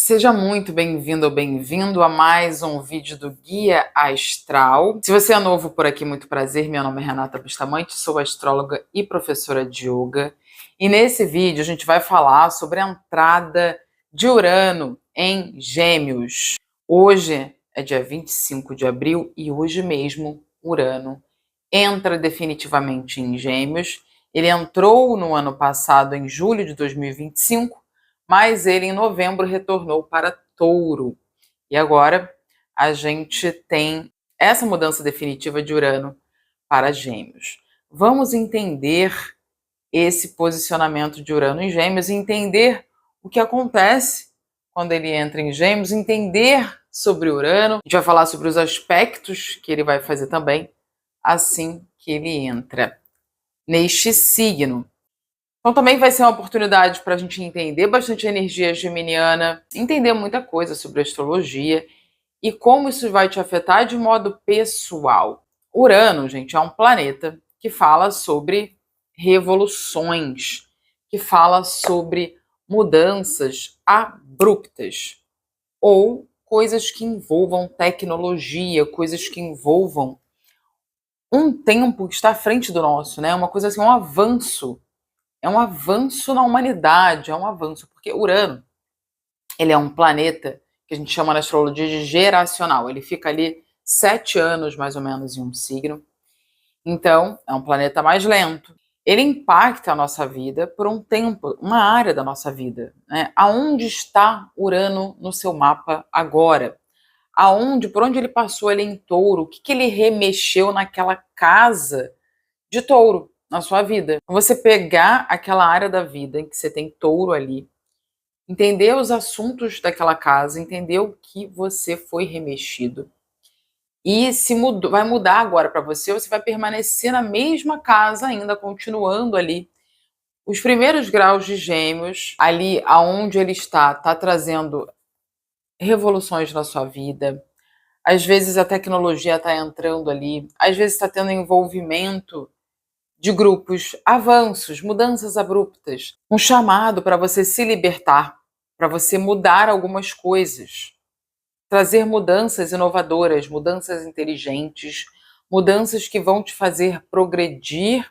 Seja muito bem-vindo ou bem-vindo a mais um vídeo do Guia Astral. Se você é novo por aqui, muito prazer. Meu nome é Renata Bustamante, sou astróloga e professora de yoga. E nesse vídeo a gente vai falar sobre a entrada de Urano em Gêmeos. Hoje é dia 25 de abril e hoje mesmo Urano entra definitivamente em Gêmeos. Ele entrou no ano passado, em julho de 2025, mas ele em novembro retornou para Touro. E agora a gente tem essa mudança definitiva de Urano para Gêmeos. Vamos entender esse posicionamento de Urano em Gêmeos e entender o que acontece quando ele entra em Gêmeos, entender sobre Urano. A gente vai falar sobre os aspectos que ele vai fazer também assim que ele entra neste signo. Então também vai ser uma oportunidade para a gente entender bastante a energia geminiana, entender muita coisa sobre astrologia e como isso vai te afetar de modo pessoal. Urano, gente, é um planeta que fala sobre revoluções, que fala sobre mudanças abruptas ou coisas que envolvam tecnologia, coisas que envolvam um tempo que está à frente do nosso, né? Uma coisa assim, um avanço. É um avanço na humanidade, é um avanço, porque Urano, ele é um planeta que a gente chama na astrologia de geracional. Ele fica ali 7 anos, mais ou menos, em um signo. Então, é um planeta mais lento. Ele impacta a nossa vida por um tempo, uma área da nossa vida, né? Aonde está Urano no seu mapa agora? Por onde ele passou ali em Touro? O que ele remexeu naquela casa de Touro na sua vida? Você pegar aquela área da vida em que você tem Touro ali, entender os assuntos daquela casa, entender o que você foi remexido e se mudou, vai mudar agora para você, ou você vai permanecer na mesma casa ainda, continuando ali. Os primeiros graus de Gêmeos, ali aonde ele está trazendo revoluções na sua vida. Às vezes a tecnologia está entrando ali, às vezes está tendo envolvimento de grupos, avanços, mudanças abruptas, um chamado para você se libertar, para você mudar algumas coisas, trazer mudanças inovadoras, mudanças inteligentes, mudanças que vão te fazer progredir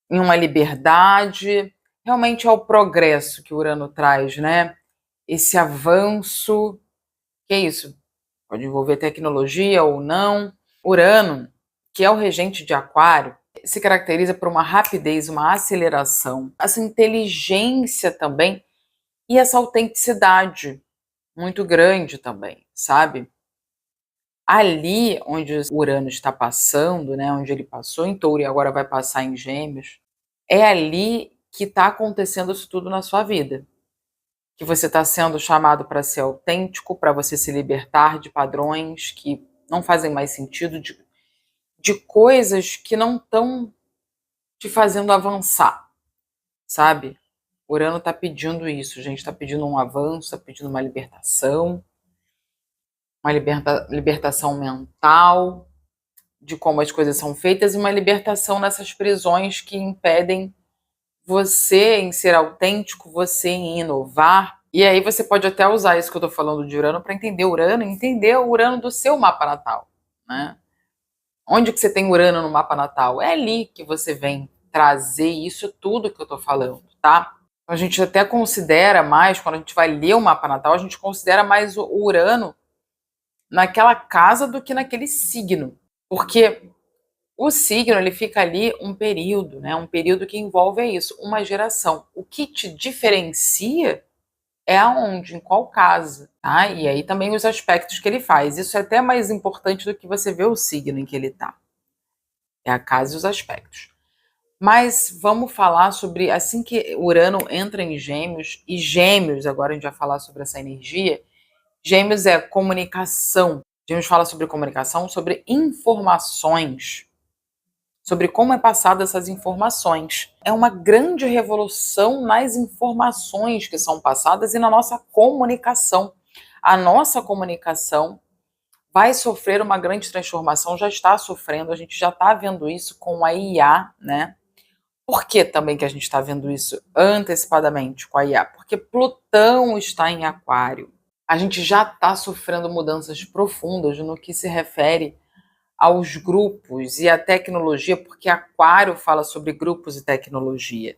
em uma liberdade. Realmente é o progresso que o Urano traz, né? Esse avanço, que é isso? Pode envolver tecnologia ou não. Urano, que é o regente de Aquário, se caracteriza por uma rapidez, uma aceleração, essa inteligência também e essa autenticidade muito grande também, sabe? Ali onde o Urano está passando, né, onde ele passou em Touro e agora vai passar em Gêmeos, é ali que está acontecendo isso tudo na sua vida. Que você está sendo chamado para ser autêntico, para você se libertar de padrões que não fazem mais sentido, de coisas que não estão te fazendo avançar, sabe? Urano está pedindo isso, gente, está pedindo um avanço, está pedindo uma libertação mental, de como as coisas são feitas, e uma libertação nessas prisões que impedem você em ser autêntico, você em inovar. E aí você pode até usar isso que eu tô falando de Urano para entender Urano e entender o Urano do seu mapa natal, né? Onde que você tem Urano no mapa natal? É ali que você vem trazer isso tudo que eu tô falando, tá? A gente até considera mais, quando a gente vai ler o mapa natal, a gente considera mais o Urano naquela casa do que naquele signo. Porque o signo, ele fica ali um período, né? Um período que envolve isso, uma geração. O que te diferencia é aonde, em qual casa, tá? E aí também os aspectos que ele faz. Isso é até mais importante do que você ver o signo em que ele tá. É a casa e os aspectos. Mas vamos falar sobre, assim que Urano entra em Gêmeos, e Gêmeos, agora a gente vai falar sobre essa energia, Gêmeos é comunicação. Gêmeos fala sobre comunicação, sobre informações, sobre como é passada essas informações. É uma grande revolução nas informações que são passadas e na nossa comunicação. A nossa comunicação vai sofrer uma grande transformação, já está sofrendo, a gente já está vendo isso com a IA, né? Por que também que a gente está vendo isso antecipadamente com a IA? Porque Plutão está em Aquário. A gente já está sofrendo mudanças profundas no que se refere aos grupos e à tecnologia, porque Aquário fala sobre grupos e tecnologia.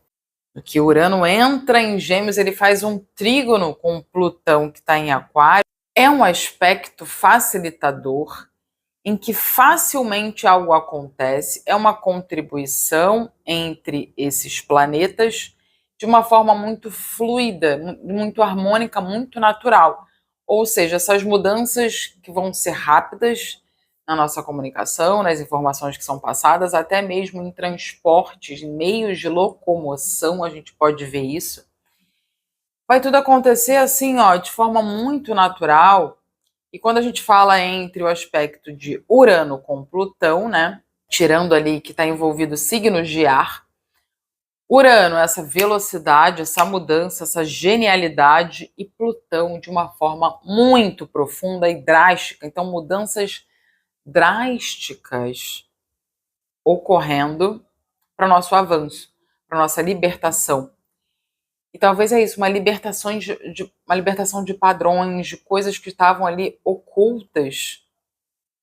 No que Urano entra em Gêmeos, ele faz um trígono com Plutão, que está em Aquário. É um aspecto facilitador, em que facilmente algo acontece, é uma contribuição entre esses planetas de uma forma muito fluida, muito harmônica, muito natural. Ou seja, essas mudanças que vão ser rápidas na nossa comunicação, nas informações que são passadas, até mesmo em transportes, em meios de locomoção, a gente pode ver isso. Vai tudo acontecer assim, ó, de forma muito natural. E quando a gente fala entre o aspecto de Urano com Plutão, né, tirando ali que está envolvido signos de ar, Urano, essa velocidade, essa mudança, essa genialidade, e Plutão de uma forma muito profunda e drástica. Então, mudanças drásticas ocorrendo para o nosso avanço, para a nossa libertação. E talvez é isso, uma libertação de padrões, de coisas que estavam ali ocultas,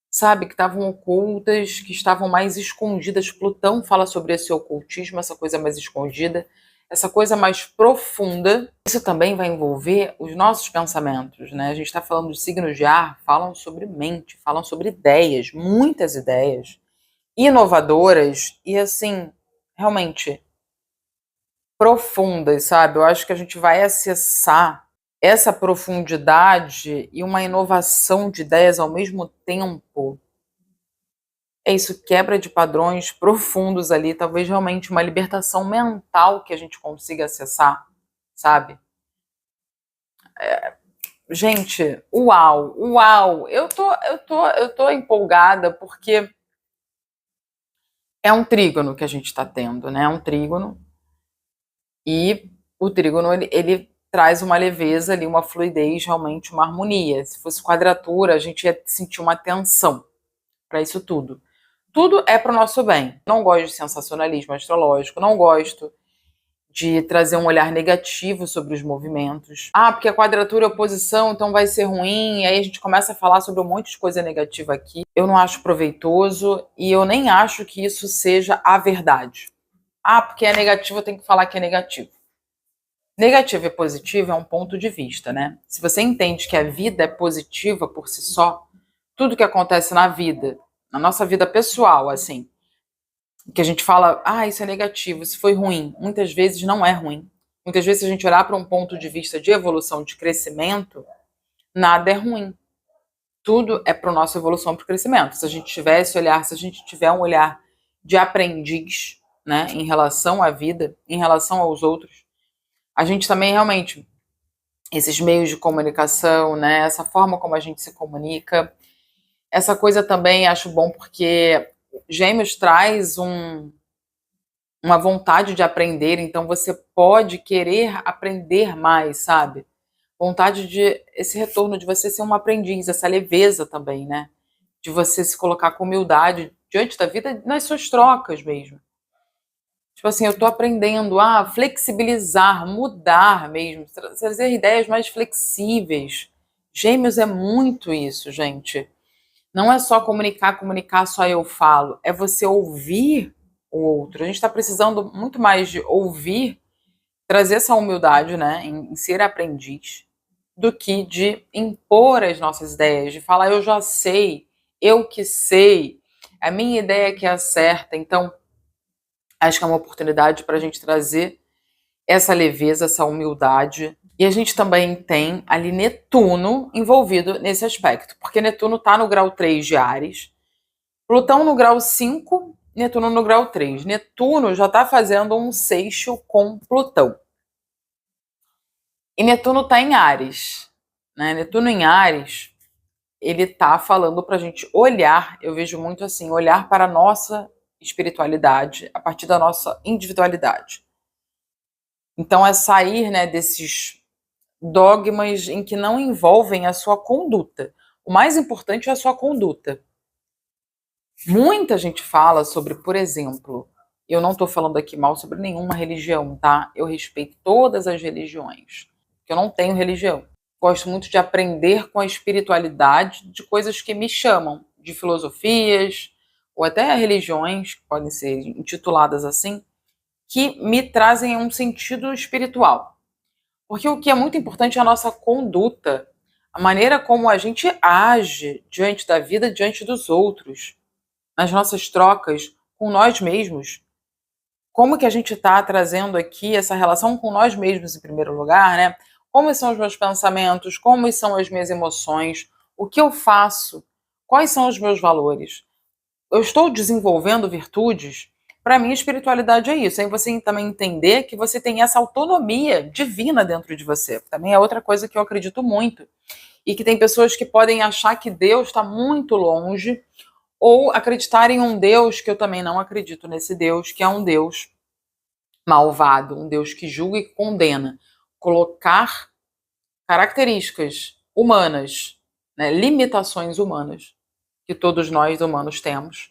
sabe? Que estavam ocultas, que estavam mais escondidas. Plutão fala sobre esse ocultismo, essa coisa mais escondida, essa coisa mais profunda. Isso também vai envolver os nossos pensamentos, né? A gente está falando de signos de ar, falam sobre mente, falam sobre ideias, muitas ideias inovadoras e, assim, realmente profundas, sabe? Eu acho que a gente vai acessar essa profundidade e uma inovação de ideias ao mesmo tempo. É isso, quebra de padrões profundos ali, talvez realmente uma libertação mental que a gente consiga acessar, sabe? Gente, uau, uau! Eu tô empolgada porque é um trígono que a gente está tendo, né? É um trígono. E o trígono, ele traz uma leveza ali, uma fluidez, realmente uma harmonia. Se fosse quadratura, a gente ia sentir uma tensão para isso tudo. Tudo é para o nosso bem. Não gosto de sensacionalismo astrológico, não gosto de trazer um olhar negativo sobre os movimentos. Ah, porque a quadratura é oposição, então vai ser ruim, e aí a gente começa a falar sobre um monte de coisa negativa aqui. Eu não acho proveitoso e eu nem acho que isso seja a verdade. Ah, porque é negativo, eu tenho que falar que é negativo. Negativo e positivo é um ponto de vista, né? Se você entende que a vida é positiva por si só, tudo que acontece na vida, na nossa vida pessoal, assim, que a gente fala, ah, isso é negativo, isso foi ruim, muitas vezes não é ruim. Muitas vezes, se a gente olhar para um ponto de vista de evolução, de crescimento, nada é ruim. Tudo é para a nossa evolução, para o crescimento. Se a gente tiver esse olhar, se a gente tiver um olhar de aprendiz, né, em relação à vida, em relação aos outros, a gente também realmente, esses meios de comunicação, né, essa forma como a gente se comunica, essa coisa também acho bom porque Gêmeos traz uma vontade de aprender, então você pode querer aprender mais, sabe? Vontade de, esse retorno de você ser um aprendiz, essa leveza também, né? De você se colocar com humildade diante da vida, nas suas trocas mesmo. Tipo assim, eu tô aprendendo a flexibilizar, mudar mesmo, trazer ideias mais flexíveis. Gêmeos é muito isso, gente. Não é só comunicar, só eu falo. É você ouvir o outro. A gente está precisando muito mais de ouvir, trazer essa humildade, né, em ser aprendiz, do que de impor as nossas ideias, de falar, eu já sei, eu que sei, a minha ideia que é a certa. Então, acho que é uma oportunidade para a gente trazer essa leveza, essa humildade. E a gente também tem ali Netuno envolvido nesse aspecto, porque Netuno está no grau 3 de Áries, Plutão no grau 5, Netuno no grau 3. Netuno já está fazendo um seixo com Plutão. E Netuno está em Áries. Né? Netuno em Áries, ele está falando para a gente olhar, eu vejo muito assim, olhar para a nossa espiritualidade a partir da nossa individualidade. Então é sair, né, desses dogmas em que não envolvem a sua conduta. O mais importante é a sua conduta. Muita gente fala sobre, por exemplo, Eu não estou falando aqui mal sobre nenhuma religião, tá? Eu respeito todas as religiões, porque eu não tenho religião. Gosto muito de aprender com a espiritualidade de coisas que me chamam, de filosofias, ou até religiões, que podem ser intituladas assim, que me trazem um sentido espiritual. Porque o que é muito importante é a nossa conduta, a maneira como a gente age diante da vida, diante dos outros, nas nossas trocas com nós mesmos. Como que a gente está trazendo aqui essa relação com nós mesmos em primeiro lugar, né? Como são os meus pensamentos, como são as minhas emoções, o que eu faço, quais são os meus valores. Eu estou desenvolvendo virtudes. Para mim, espiritualidade é isso. Aí você também entender que você tem essa autonomia divina dentro de você. Também é outra coisa que eu acredito muito. E que tem pessoas que podem achar que Deus está muito longe, ou acreditar em um Deus que eu também não acredito nesse Deus, que é um Deus malvado, um Deus que julga e condena. Colocar características humanas, né, limitações humanas, que todos nós humanos temos,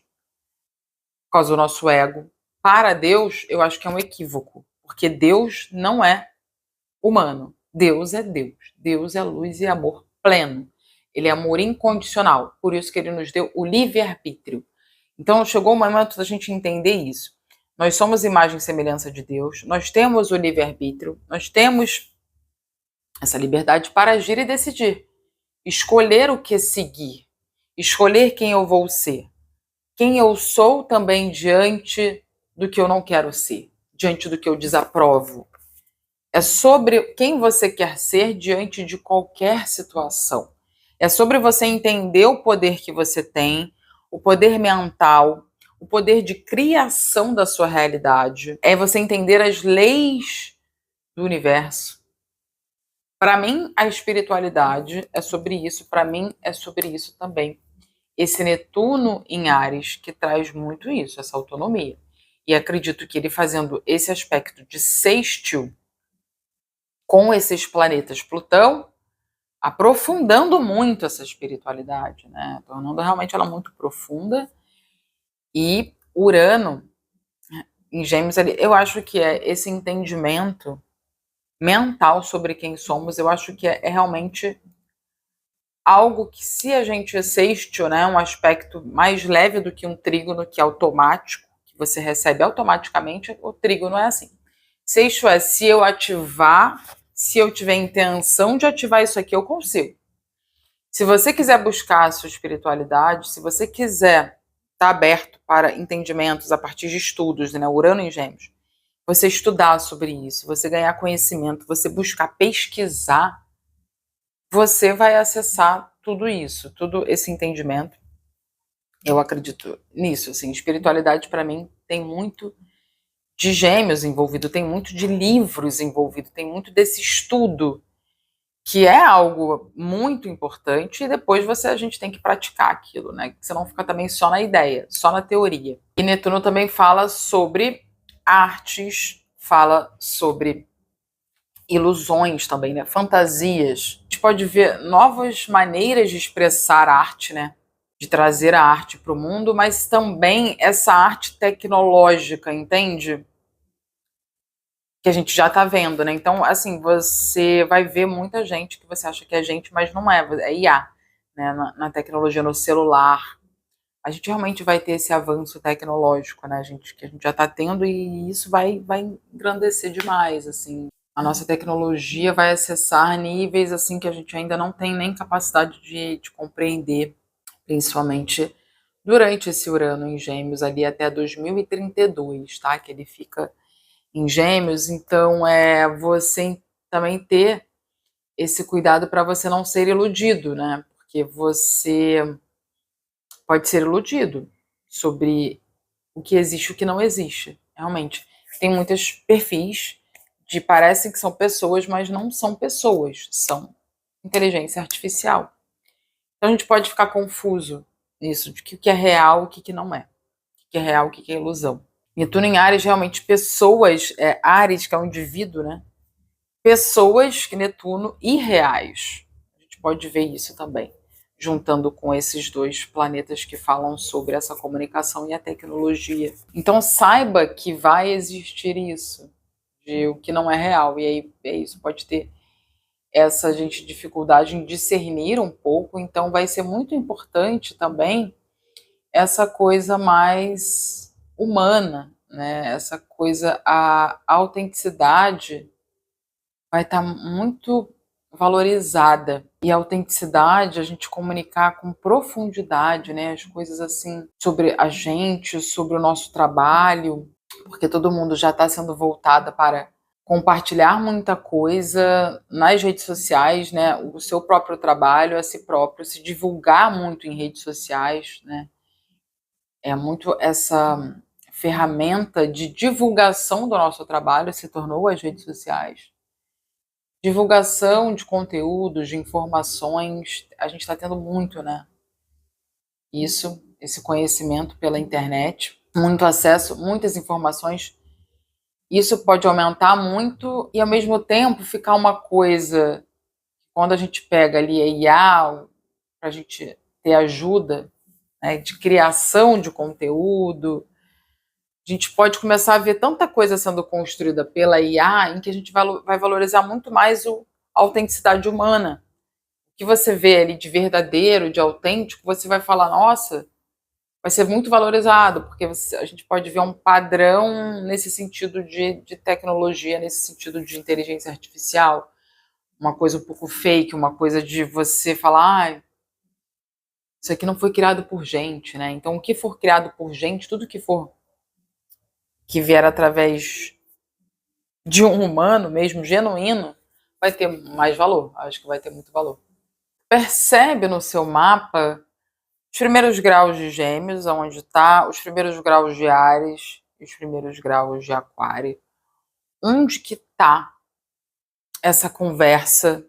por causa do nosso ego, para Deus, eu acho que é um equívoco, porque Deus não é humano. Deus é Deus. Deus é luz e amor pleno. Ele é amor incondicional. Por isso que ele nos deu o livre-arbítrio. Então chegou o momento da gente entender isso. Nós somos imagem e semelhança de Deus. Nós temos o livre-arbítrio. Nós temos essa liberdade para agir e decidir. Escolher o que seguir. Escolher quem eu vou ser. Quem eu sou também diante do que eu não quero ser. Diante do que eu desaprovo. É sobre quem você quer ser diante de qualquer situação. É sobre você entender o poder que você tem, o poder mental, o poder de criação da sua realidade. É você entender as leis do universo. Para mim, a espiritualidade é sobre isso. Para mim, é sobre isso também. Esse Netuno em Áries que traz muito isso, essa autonomia. E acredito que ele fazendo esse aspecto de sextil com esses planetas, Plutão, aprofundando muito essa espiritualidade, né? Tornando realmente ela muito profunda. E Urano, em Gêmeos, ali, eu acho que é esse entendimento mental sobre quem somos, eu acho que é realmente algo que, se a gente é sextil, né, um aspecto mais leve do que um trígono, que é automático, que você recebe automaticamente, o trígono é assim. Sextil é, se eu ativar, se eu tiver intenção de ativar isso aqui, eu consigo. Se você quiser buscar a sua espiritualidade, se você quiser estar aberto para entendimentos a partir de estudos, né, Urano em Gêmeos, você estudar sobre isso, você ganhar conhecimento, você buscar pesquisar, você vai acessar tudo isso, todo esse entendimento. Eu acredito nisso, assim, espiritualidade para mim tem muito de Gêmeos envolvido, tem muito de livros envolvido, tem muito desse estudo, que é algo muito importante, e depois a gente tem que praticar aquilo, né? Você não fica também só na ideia, só na teoria. E Netuno também fala sobre artes, fala sobre ilusões também, né? Fantasias. A gente pode ver novas maneiras de expressar arte, né? De trazer a arte para o mundo, mas também essa arte tecnológica, entende? Que a gente já está vendo, né? Então, assim, você vai ver muita gente que você acha que é gente, mas não é, é IA, né? Na tecnologia, no celular. A gente realmente vai ter esse avanço tecnológico, né? Que a gente já está tendo, e isso vai engrandecer demais, assim. A nossa tecnologia vai acessar níveis, assim, que a gente ainda não tem nem capacidade de compreender, principalmente durante esse Urano em Gêmeos, ali até 2032, tá? Que ele fica em Gêmeos, então é você também ter esse cuidado para você não ser iludido, né? Porque você pode ser iludido sobre o que existe e o que não existe, realmente. Tem muitos perfis de parecem que são pessoas, mas não são pessoas, são inteligência artificial. Então a gente pode ficar confuso nisso, de o que é real e o que não é. O que é real e o que é ilusão. Netuno em Áries, realmente, pessoas, Áries, que é um indivíduo, né? Pessoas que Netuno irreais. A gente pode ver isso também. juntando com esses dois planetas que falam sobre essa comunicação e a tecnologia. Então saiba que vai existir isso, de o que não é real, e aí é isso, pode ter essa gente dificuldade em discernir um pouco, então vai ser muito importante também essa coisa mais humana, né? Essa coisa, a autenticidade vai estar muito valorizada. E a autenticidade, a gente comunicar com profundidade, né? As coisas assim sobre a gente, sobre o nosso trabalho, porque todo mundo já está sendo voltada para compartilhar muita coisa nas redes sociais, né? O seu próprio trabalho, a si próprio, se divulgar muito em redes sociais, né? É muito essa ferramenta de divulgação do nosso trabalho se tornou as redes sociais. Divulgação de conteúdos, de informações, a gente está tendo muito, né? Isso, esse conhecimento pela internet, muito acesso, muitas informações. Isso pode aumentar muito e, ao mesmo tempo, ficar uma coisa, quando a gente pega ali a IA, para a gente ter ajuda, né, de criação de conteúdo, a gente pode começar a ver tanta coisa sendo construída pela IA em que a gente vai valorizar muito mais a autenticidade humana. O que você vê ali de verdadeiro, de autêntico, você vai falar, nossa, vai ser muito valorizado, porque a gente pode ver um padrão nesse sentido de tecnologia, nesse sentido de inteligência artificial, uma coisa um pouco fake, uma coisa de você falar, ah, isso aqui não foi criado por gente, né? Então, o que for criado por gente, tudo que vier através de um humano mesmo, genuíno, vai ter mais valor. Acho que vai ter muito valor. Percebe no seu mapa os primeiros graus de Gêmeos, onde está, os primeiros graus de Áries e os primeiros graus de Aquário. Onde que está essa conversa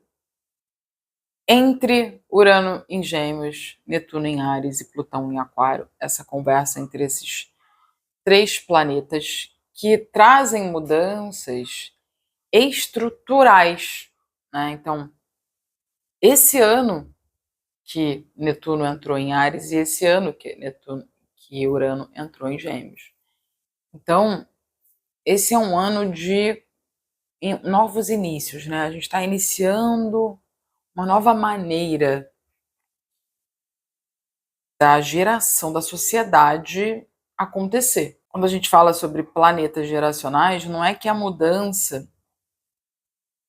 entre Urano em Gêmeos, Netuno em Áries e Plutão em Aquário? Essa conversa entre esses três planetas que trazem mudanças estruturais, né? Então, esse ano que Netuno entrou em Áries e esse ano que Urano entrou em Gêmeos. Então, esse é um ano de novos inícios, né? A gente está iniciando uma nova maneira da geração da sociedade acontecer. Quando a gente fala sobre planetas geracionais, não é que a mudança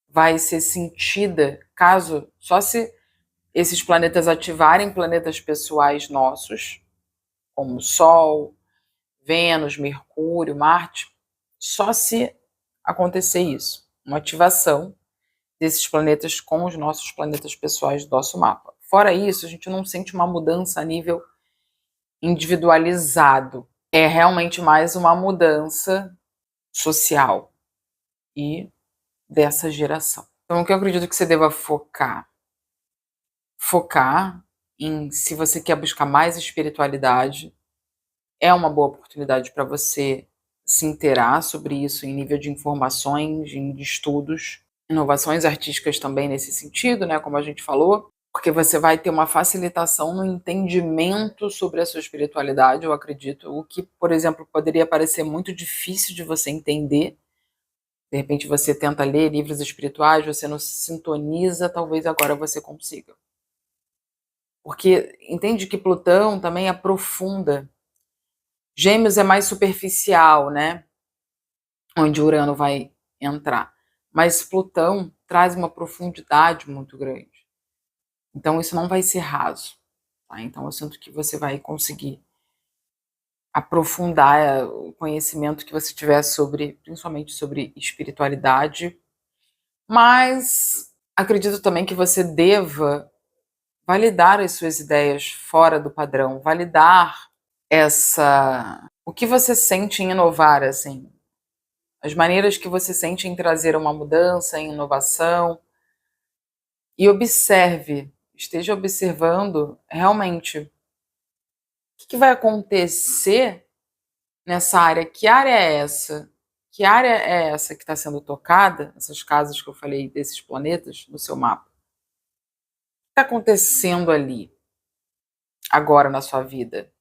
vai ser sentida só se esses planetas ativarem planetas pessoais nossos, como o Sol, Vênus, Mercúrio, Marte, só se acontecer isso, uma ativação desses planetas com os nossos planetas pessoais do nosso mapa. Fora isso, a gente não sente uma mudança a nível individualizado. É realmente mais uma mudança social e dessa geração. Então, o que eu acredito que você deva focar em, se você quer buscar mais espiritualidade, é uma boa oportunidade para você se inteirar sobre isso em nível de informações, de estudos, inovações artísticas também nesse sentido, né, como a gente falou, porque você vai ter uma facilitação no entendimento sobre a sua espiritualidade, eu acredito, o que, por exemplo, poderia parecer muito difícil de você entender. De repente você tenta ler livros espirituais, você não se sintoniza, talvez agora você consiga. Porque entende que Plutão também aprofunda. Gêmeos é mais superficial, né? Onde Urano vai entrar. Mas Plutão traz uma profundidade muito grande. Então isso não vai ser raso. Tá? Então eu sinto que você vai conseguir aprofundar o conhecimento que você tiver principalmente sobre espiritualidade. Mas acredito também que você deva validar as suas ideias fora do padrão, validar o que você sente em inovar, assim, as maneiras que você sente em trazer uma mudança, em inovação, e esteja observando realmente o que vai acontecer nessa área. Que área é essa? Que área é essa que está sendo tocada, essas casas que eu falei desses planetas no seu mapa? O que está acontecendo ali? agora na sua vida,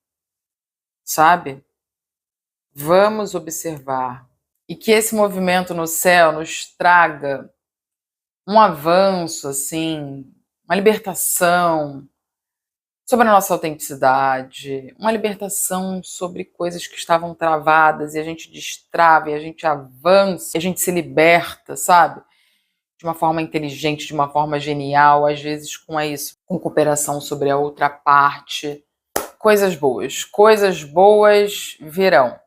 sabe? Vamos observar. E que esse movimento no céu nos traga um avanço, assim, uma libertação sobre a nossa autenticidade, uma libertação sobre coisas que estavam travadas e a gente destrava, e a gente avança, e a gente se liberta, sabe? De uma forma inteligente, de uma forma genial, às vezes com cooperação sobre a outra parte. Coisas boas virão.